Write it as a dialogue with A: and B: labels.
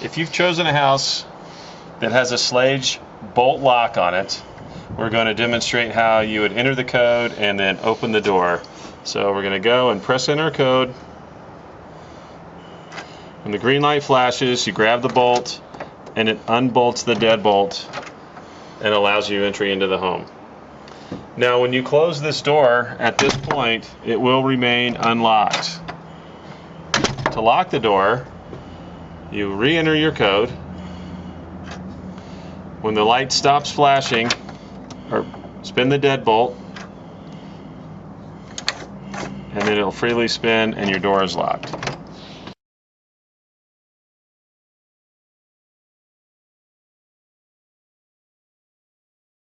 A: If you've chosen a house that has a Schlage bolt lock on it, we're going to demonstrate how you would enter the code and then open the door. So we're going to go and press enter code. When the green light flashes, you grab the bolt and it unbolts the deadbolt and allows you entry into the home. Now when you close this door, at this point, it will remain unlocked. To lock the door, you re-enter your code. When the light stops flashing, or spin the deadbolt, and then it'll freely spin and your door is locked.